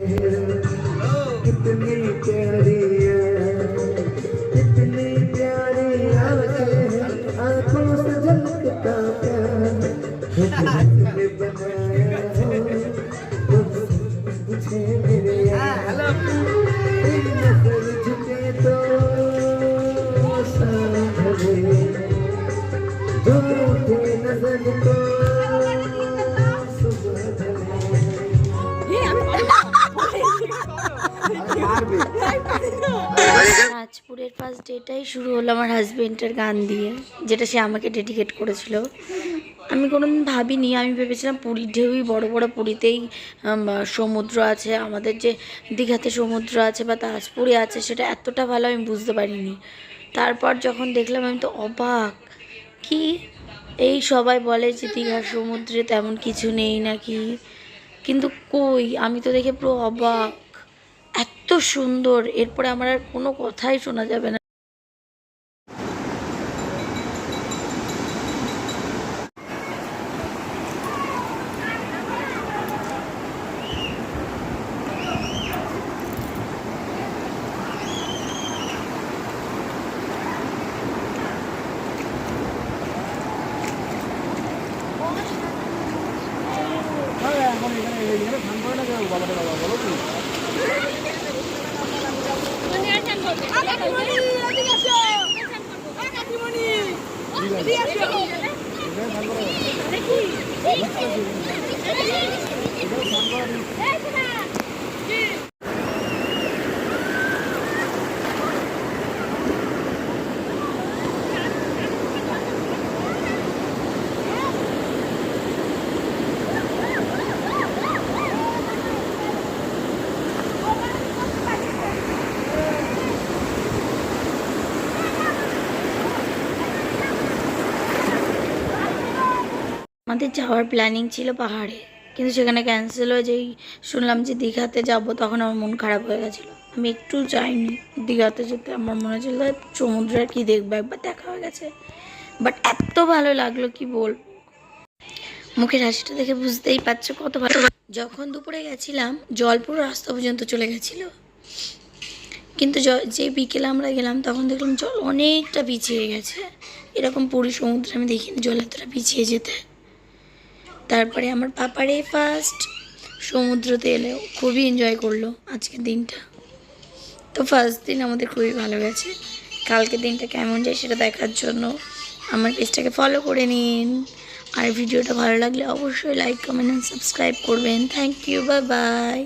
कितनी प्यारी कितनी प्यारी आंखों से झलकता प्यार तुमने बनाया मुझे मेरे नजर झुके तो साधे झूठे नजर तो রাজপুরের ফার্স্ট ডেটাই শুরু হলো আমার হাজবেন্ডের গান দিয়ে, যেটা সে আমাকে ডেডিকেট করেছিল। আমি কোনোদিন ভাবিনি, আমি ভেবেছিলাম পুরীর ঢেউই বড় বড়, পুরীতেই সমুদ্র আছে, আমাদের যে দীঘাতে সমুদ্র আছে বা তাজপুরে আছে সেটা এতটা ভালো আমি বুঝতে পারিনি। তারপর যখন দেখলাম আমি তো অবাক। কি এই সবাই বলে যে দীঘার সমুদ্রে তেমন কিছু নেই নাকি, কিন্তু কই, আমি তো দেখে পুরো অবাক, এত সুন্দর। এরপরে আমার আর কোনো কথাই শোনা যাবে না। আমাদের যাওয়ার প্ল্যানিং ছিল পাহাড়ে, কিন্তু সেখানে ক্যান্সেল হয়ে যেই শুনলাম যে দীঘাতে যাব, তখন আমার মন খারাপ হয়ে গেছিলো। আমি একটু যাইনি দীঘাতে যেতে, আমার মনে হচ্ছিল সমুদ্রের কি দেখবো, একবার দেখা হয়ে গেছে। বাট এত ভালো লাগলো কি বল, মুখের হাসিটা দেখে বুঝতেই পারছো কত ভালো। যখন দুপুরে গেছিলাম জল পুরো রাস্তা পর্যন্ত চলে গেছিলো, কিন্তু যে বিকেলে আমরা গেলাম তখন দেখলাম জল অনেকটা পিছিয়ে গেছে। এরকম পুরী সমুদ্রে আমি দেখিনি জল এতটা পিছিয়ে যেতে। তারপরে আমার পাপারে ফার্স্ট সমুদ্রতে এলেও খুবই এনজয় করলো আজকের দিনটা। তো ফার্স্ট দিন আমাদের খুবই ভালো গেছে। কালকের দিনটা কেমন যায় সেটা দেখার জন্য আমার পেজটাকে ফলো করে নিন। আর ভিডিওটা ভালো লাগলে অবশ্যই লাইক, কমেন্ট অ্যান্ড সাবস্ক্রাইব করবেন। Thank you, bye by.